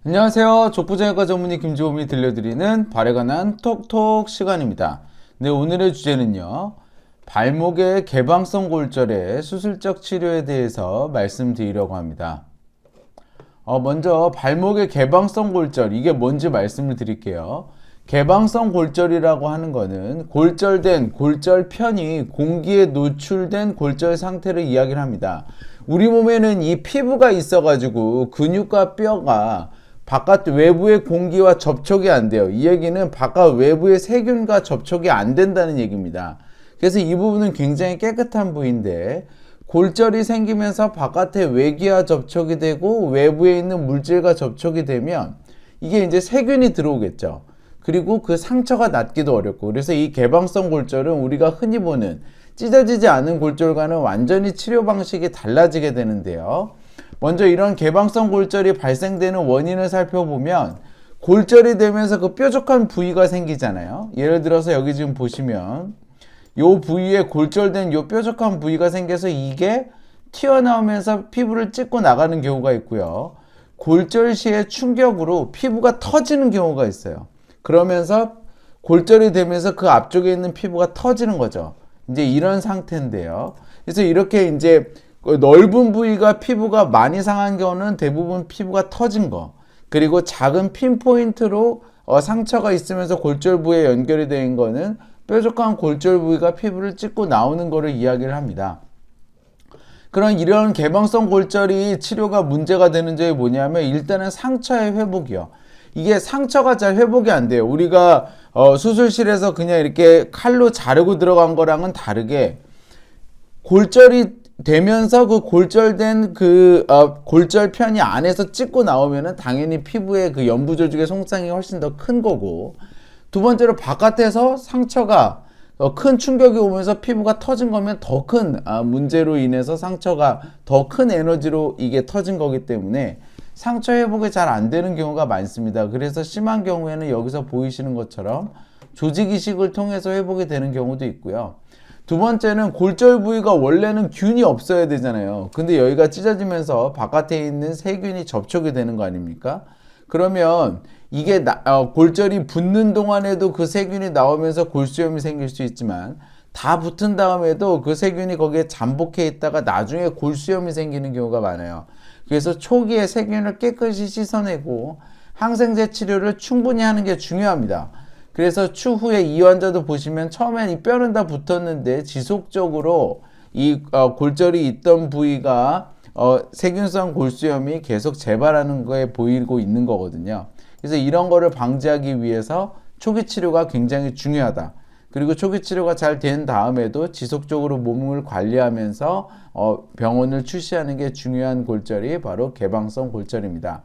안녕하세요. 족부정형과 전문의 김주홈이 들려드리는 발에 관한 톡톡 시간입니다. 네, 오늘의 주제는요. 발목의 개방성 골절의 수술적 치료에 대해서 말씀드리려고 합니다. 먼저 발목의 개방성 골절, 이게 뭔지 말씀을 드릴게요. 개방성 골절이라고 하는 거는 골절된 골절편이 공기에 노출된 골절 상태를 이야기를 합니다. 우리 몸에는 이 피부가 있어가지고 근육과 뼈가 바깥 외부의 공기와 접촉이 안 돼요. 이 얘기는 바깥 외부의 세균과 접촉이 안 된다는 얘기입니다. 그래서 이 부분은 굉장히 깨끗한 부위인데 골절이 생기면서 바깥의 외기와 접촉이 되고 외부에 있는 물질과 접촉이 되면 이게 이제 세균이 들어오겠죠. 그리고 그 상처가 낫기도 어렵고, 그래서 이 개방성 골절은 우리가 흔히 보는 찢어지지 않은 골절과는 완전히 치료 방식이 달라지게 되는데요. 먼저 이런 개방성 골절이 발생되는 원인을 살펴보면 골절이 되면서 그 뾰족한 부위가 생기잖아요. 예를 들어서 여기 지금 보시면 요 부위에 골절된 요 뾰족한 부위가 생겨서 이게 튀어나오면서 피부를 찢고 나가는 경우가 있고요. 골절 시의 충격으로 피부가 터지는 경우가 있어요. 그러면서 골절이 되면서 그 앞쪽에 있는 피부가 터지는 거죠. 이제 이런 상태인데요. 그래서 이렇게 이제 넓은 부위가 피부가 많이 상한 경우는 대부분 피부가 터진 거, 그리고 작은 핀포인트로 상처가 있으면서 골절 부위에 연결이 된 거는 뾰족한 골절 부위가 피부를 찢고 나오는 거를 이야기를 합니다. 그런 이런 개방성 골절이 치료가 문제가 되는 점이 뭐냐면 일단은 상처의 회복이요. 이게 상처가 잘 회복이 안 돼요. 우리가 수술실에서 그냥 이렇게 칼로 자르고 들어간 거랑은 다르게 골절이 되면서 그 골절된 골절편이 안에서 찢고 나오면은 당연히 피부의 그 연부 조직의 손상이 훨씬 더 큰 거고, 두 번째로 바깥에서 상처가 큰 충격이 오면서 피부가 터진 거면 더 큰 문제로 인해서 상처가 더 큰 에너지로 이게 터진 거기 때문에 상처 회복이 잘 안 되는 경우가 많습니다. 그래서 심한 경우에는 여기서 보이시는 것처럼 조직 이식을 통해서 회복이 되는 경우도 있고요. 두 번째는 골절 부위가 원래는 균이 없어야 되잖아요. 근데 여기가 찢어지면서 바깥에 있는 세균이 접촉이 되는 거 아닙니까? 그러면 이게 골절이 붙는 동안에도 그 세균이 나오면서 골수염이 생길 수 있지만 다 붙은 다음에도 그 세균이 거기에 잠복해 있다가 나중에 골수염이 생기는 경우가 많아요. 그래서 초기에 세균을 깨끗이 씻어내고 항생제 치료를 충분히 하는 게 중요합니다. 그래서 추후에 이 환자도 보시면 처음엔 이 뼈는 다 붙었는데 지속적으로 이 골절이 있던 부위가 세균성 골수염이 계속 재발하는 거에 보이고 있는 거거든요. 그래서 이런 거를 방지하기 위해서 초기 치료가 굉장히 중요하다. 그리고 초기 치료가 잘 된 다음에도 지속적으로 몸을 관리하면서 병원을 출시하는 게 중요한 골절이 바로 개방성 골절입니다.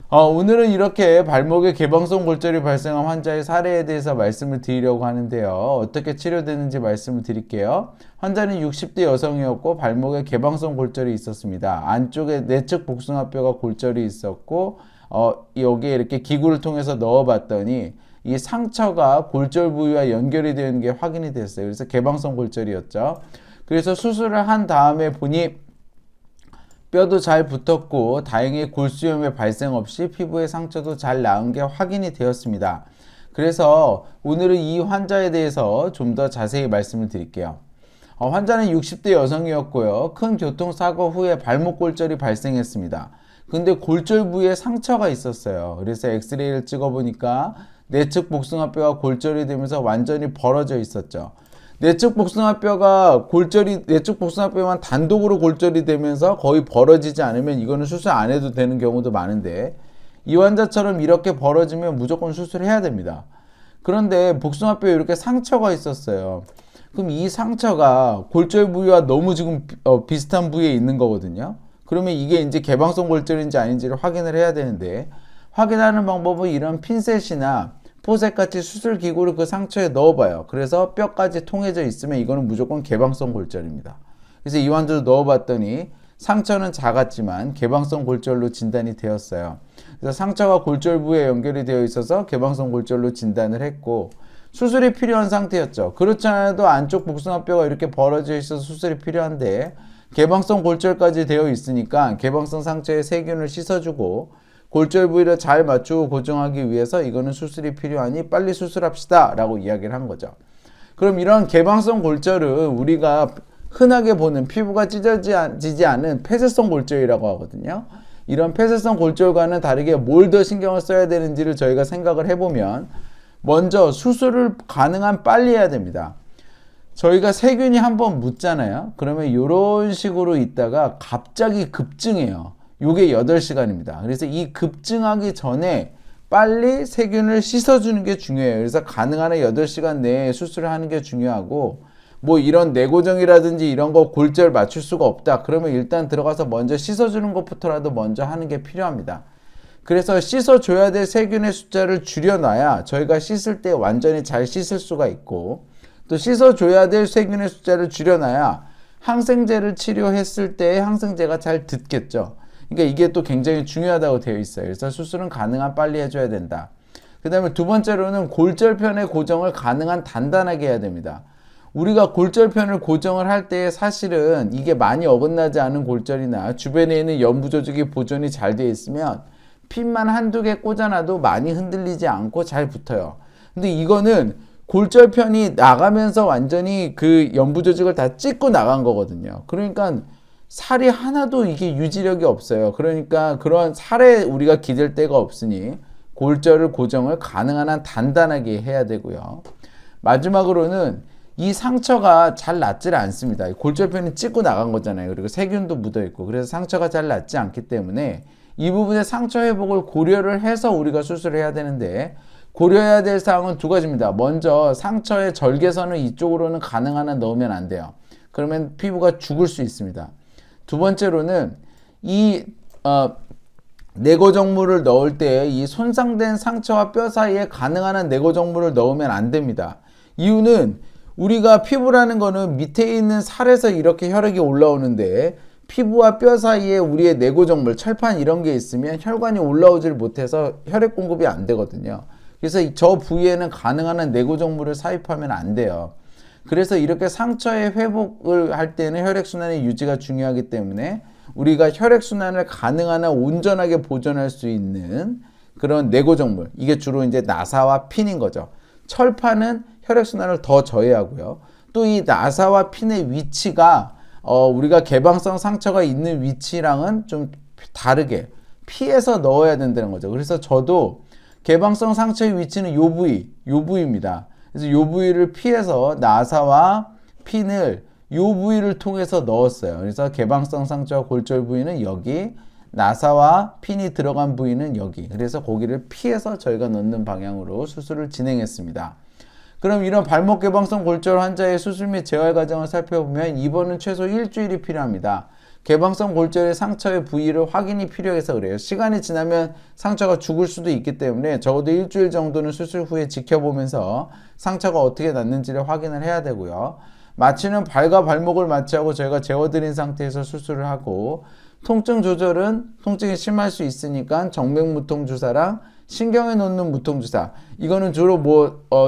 오늘은 이렇게 발목에 개방성 골절이 발생한 환자의 사례에 대해서 말씀을 드리려고 하는데요. 어떻게 치료되는지 말씀을 드릴게요. 환자는 60대 여성이었고 발목에 개방성 골절이 있었습니다. 안쪽에 내측 복숭아뼈가 골절이 있었고 여기에 이렇게 기구를 통해서 넣어봤더니 이 상처가 골절 부위와 연결이 되는 게 확인이 됐어요. 그래서 개방성 골절이었죠. 그래서 수술을 한 다음에 보니 뼈도 잘 붙었고 다행히 골수염의 발생 없이 피부의 상처도 잘 나은 게 확인이 되었습니다. 그래서 오늘은 이 환자에 대해서 좀 더 자세히 말씀을 드릴게요. 환자는 60대 여성이었고요. 큰 교통사고 후에 발목 골절이 발생했습니다. 근데 골절 부위에 상처가 있었어요. 그래서 엑스레이를 찍어보니까 내측 복숭아뼈가 골절이 되면서 완전히 벌어져 있었죠. 내측 복숭아뼈만 단독으로 골절이 되면서 거의 벌어지지 않으면 이거는 수술 안 해도 되는 경우도 많은데 이 환자처럼 이렇게 벌어지면 무조건 수술해야 됩니다. 그런데 복숭아뼈에 이렇게 상처가 있었어요. 그럼 이 상처가 골절 부위와 너무 지금 비슷한 부위에 있는 거거든요. 그러면 이게 이제 개방성 골절인지 아닌지를 확인을 해야 되는데, 확인하는 방법은 이런 핀셋이나 포셋같이 수술 기구를 그 상처에 넣어봐요. 그래서 뼈까지 통해져 있으면 이거는 무조건 개방성 골절입니다. 그래서 이 환자도 넣어봤더니 상처는 작았지만 개방성 골절로 진단이 되었어요. 그래서 상처가 골절 부위에 연결이 되어 있어서 개방성 골절로 진단을 했고, 수술이 필요한 상태였죠. 그렇지 않아도 안쪽 복숭아뼈가 이렇게 벌어져 있어서 수술이 필요한데 개방성 골절까지 되어 있으니까 개방성 상처에 세균을 씻어주고 골절 부위를 잘 맞추고 고정하기 위해서 이거는 수술이 필요하니 빨리 수술합시다 라고 이야기를 한 거죠. 그럼 이런 개방성 골절은 우리가 흔하게 보는 피부가 찢어지지 않은 폐쇄성 골절이라고 하거든요. 이런 폐쇄성 골절과는 다르게 뭘 더 신경을 써야 되는지를 저희가 생각을 해보면 먼저 수술을 가능한 빨리 해야 됩니다. 저희가 세균이 한번 묻잖아요. 그러면 이런 식으로 있다가 갑자기 급증해요. 요게 8시간입니다. 그래서 이 급증하기 전에 빨리 세균을 씻어주는 게 중요해요. 그래서 가능한 한 8시간 내에 수술을 하는 게 중요하고, 뭐 이런 내고정이라든지 이런 거 골절 맞출 수가 없다. 그러면 일단 들어가서 먼저 씻어주는 것부터라도 먼저 하는 게 필요합니다. 그래서 씻어줘야 될 세균의 숫자를 줄여놔야 저희가 씻을 때 완전히 잘 씻을 수가 있고, 또 씻어줘야 될 세균의 숫자를 줄여놔야 항생제를 치료했을 때 항생제가 잘 듣겠죠. 그러니까 이게 또 굉장히 중요하다고 되어 있어요. 그래서 수술은 가능한 빨리 해줘야 된다. 그 다음에 두 번째로는 골절편의 고정을 가능한 단단하게 해야 됩니다. 우리가 골절편을 고정을 할 때 사실은 이게 많이 어긋나지 않은 골절이나 주변에 있는 연부 조직이 보존이 잘 되어 있으면 핀만 한두 개 꽂아놔도 많이 흔들리지 않고 잘 붙어요. 근데 이거는 골절편이 나가면서 완전히 그 연부 조직을 다 찢고 나간 거거든요. 그러니까 살이 하나도 이게 유지력이 없어요. 그러니까 그런 살에 우리가 기댈 데가 없으니 골절을 고정을 가능한 한 단단하게 해야 되고요. 마지막으로는 이 상처가 잘 낫질 않습니다. 골절편이 찢고 나간 거잖아요. 그리고 세균도 묻어 있고, 그래서 상처가 잘 낫지 않기 때문에 이 부분의 상처 회복을 고려를 해서 우리가 수술을 해야 되는데, 고려해야 될 사항은 두 가지입니다. 먼저 상처의 절개선을 이쪽으로는 가능한 한 넣으면 안 돼요. 그러면 피부가 죽을 수 있습니다. 두 번째로는 이 내고정물을 넣을 때 이 손상된 상처와 뼈 사이에 가능한 한 내고정물을 넣으면 안 됩니다. 이유는 우리가 피부라는 거는 밑에 있는 살에서 이렇게 혈액이 올라오는데, 피부와 뼈 사이에 우리의 내고정물, 철판 이런 게 있으면 혈관이 올라오질 못해서 혈액 공급이 안 되거든요. 그래서 저 부위에는 가능한 한 내고정물을 삽입하면 안 돼요. 그래서 이렇게 상처의 회복을 할 때는 혈액순환의 유지가 중요하기 때문에 우리가 혈액순환을 가능한 한 온전하게 보존할 수 있는 그런 내고정물, 이게 주로 이제 나사와 핀인 거죠. 철판은 혈액순환을 더 저해하고요. 또 이 나사와 핀의 위치가 우리가 개방성 상처가 있는 위치랑은 좀 다르게 피해서 넣어야 된다는 거죠. 그래서 저도 개방성 상처의 위치는 요 부위입니다. 그래서 요 부위를 피해서 나사와 핀을 요 부위를 통해서 넣었어요. 그래서 개방성 상처와 골절 부위는 여기, 나사와 핀이 들어간 부위는 여기. 그래서 거기를 피해서 저희가 넣는 방향으로 수술을 진행했습니다. 그럼 이런 발목 개방성 골절 환자의 수술 및 재활 과정을 살펴보면 입원은 최소 일주일이 필요합니다. 개방성 골절의 상처의 부위를 확인이 필요해서 그래요. 시간이 지나면 상처가 죽을 수도 있기 때문에 적어도 일주일 정도는 수술 후에 지켜보면서 상처가 어떻게 났는지를 확인을 해야 되고요. 마취는 발과 발목을 마취하고 저희가 재워드린 상태에서 수술을 하고, 통증 조절은 통증이 심할 수 있으니까 정맥무통 주사랑 신경에 놓는 무통 주사, 이거는 주로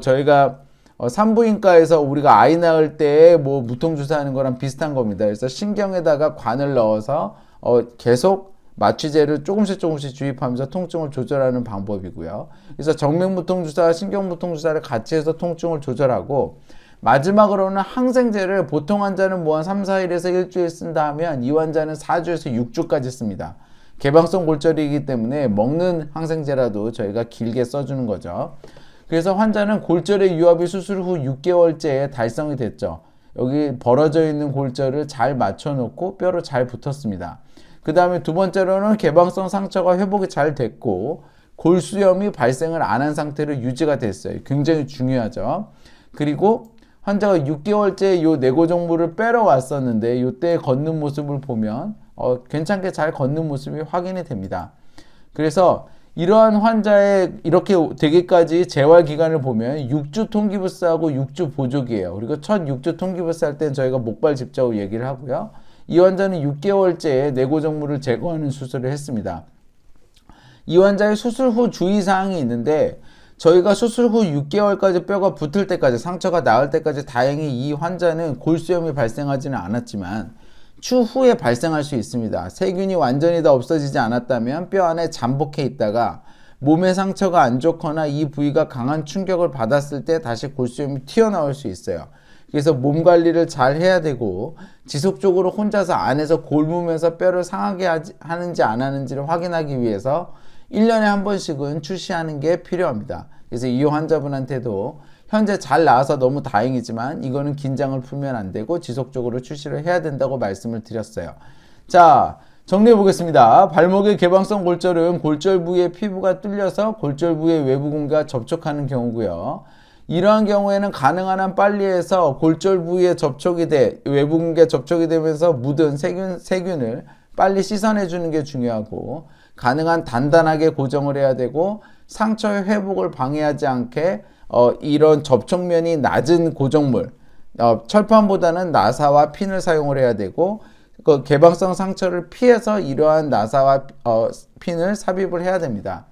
저희가 산부인과에서 우리가 아이 낳을 때 무통 주사하는 거랑 비슷한 겁니다. 그래서 신경에다가 관을 넣어서 계속 마취제를 조금씩 주입하면서 통증을 조절하는 방법이고요. 그래서 정맥무통 주사와 신경무통 주사를 같이 해서 통증을 조절하고, 마지막으로는 항생제를 보통 환자는 뭐 한 3, 4일에서 일주일 쓴다 하면 이 환자는 4주에서 6주까지 씁니다. 개방성 골절이기 때문에 먹는 항생제라도 저희가 길게 써주는 거죠. 그래서 환자는 골절의 유압이 수술 후 6개월째에 달성이 됐죠. 여기 벌어져 있는 골절을 잘 맞춰놓고 뼈로 잘 붙었습니다. 그 다음에 두 번째로는 개방성 상처가 회복이 잘 됐고 골수염이 발생을 안 한 상태로 유지가 됐어요. 굉장히 중요하죠. 그리고 환자가 6개월째 요 내고정물을 빼러 왔었는데 요때 걷는 모습을 보면 괜찮게 잘 걷는 모습이 확인이 됩니다. 그래서 이러한 환자의 이렇게 되기까지 재활 기간을 보면 6주 통기부스하고 6주 보조기예요. 그리고 첫 6주 통기부스 할 때는 저희가 목발 집자고 얘기를 하고요. 이 환자는 6개월째에 내고정물을 제거하는 수술을 했습니다. 이 환자의 수술 후 주의사항이 있는데, 저희가 수술 후 6개월까지 뼈가 붙을 때까지, 상처가 나을 때까지 다행히 이 환자는 골수염이 발생하지는 않았지만 추후에 발생할 수 있습니다. 세균이 완전히 다 없어지지 않았다면 뼈 안에 잠복해 있다가 몸의 상처가 안 좋거나 이 부위가 강한 충격을 받았을 때 다시 골수염이 튀어나올 수 있어요. 그래서 몸 관리를 잘 해야 되고 지속적으로 혼자서 안에서 골무면서 뼈를 상하게 하는지 안 하는지를 확인하기 위해서 1년에 한 번씩은 추시하는 게 필요합니다. 그래서 이 환자분한테도 현재 잘 나아서 너무 다행이지만 이거는 긴장을 풀면 안 되고 지속적으로 추시를 해야 된다고 말씀을 드렸어요. 자, 정리해 보겠습니다. 발목의 개방성 골절은 골절 부위의 피부가 뚫려서 골절 부위의 외부 공기가 접촉하는 경우고요. 이러한 경우에는 가능한 한 빨리 해서 골절 부위에 접촉이 돼 외부 공기에 접촉이 되면서 묻은 세균을 빨리 씻어내 주는 게 중요하고, 가능한 단단하게 고정을 해야 되고 상처의 회복을 방해하지 않게 이런 접촉면이 낮은 고정물, 철판보다는 나사와 핀을 사용을 해야 되고, 그 개방성 상처를 피해서 이러한 나사와 핀을 삽입을 해야 됩니다.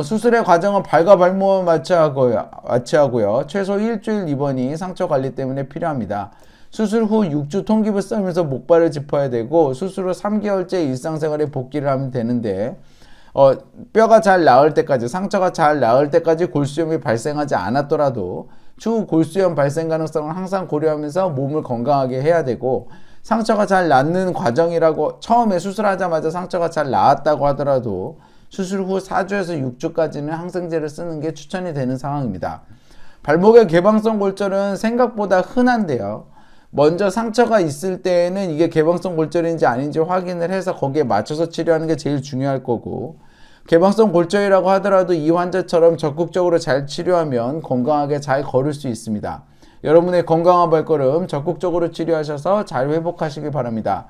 수술의 과정은 발과 발목을 마취하고요. 최소 일주일 입원이 상처 관리 때문에 필요합니다. 수술 후 6주 통깁을 썰면서 목발을 짚어야 되고, 수술 후 3개월째 일상생활에 복귀를 하면 되는데, 뼈가 잘 나을 때까지, 상처가 잘 나을 때까지 골수염이 발생하지 않았더라도 추후 골수염 발생 가능성을 항상 고려하면서 몸을 건강하게 해야 되고, 상처가 잘 낫는 과정이라고 처음에 수술하자마자 상처가 잘 나았다고 하더라도 수술 후 4주에서 6주까지는 항생제를 쓰는 게 추천이 되는 상황입니다. 발목의 개방성 골절은 생각보다 흔한데요. 먼저 상처가 있을 때에는 이게 개방성 골절인지 아닌지 확인을 해서 거기에 맞춰서 치료하는 게 제일 중요할 거고, 개방성 골절이라고 하더라도 이 환자처럼 적극적으로 잘 치료하면 건강하게 잘 걸을 수 있습니다. 여러분의 건강한 발걸음 적극적으로 치료하셔서 잘 회복하시기 바랍니다.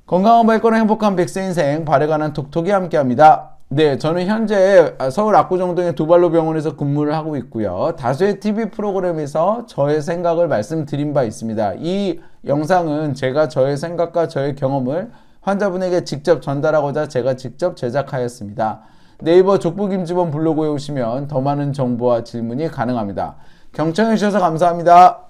건강한 발걸음 행복한 100세 인생 발에 관한 톡톡이 함께합니다. 네, 저는 현재 서울 압구정동의 두발로 병원에서 근무를 하고 있고요. 다수의 TV 프로그램에서 저의 생각을 말씀드린 바 있습니다. 이 영상은 제가 저의 생각과 저의 경험을 환자분에게 직접 전달하고자 제가 직접 제작하였습니다. 네이버 족부김치본 블로그에 오시면 더 많은 정보와 질문이 가능합니다. 경청해 주셔서 감사합니다.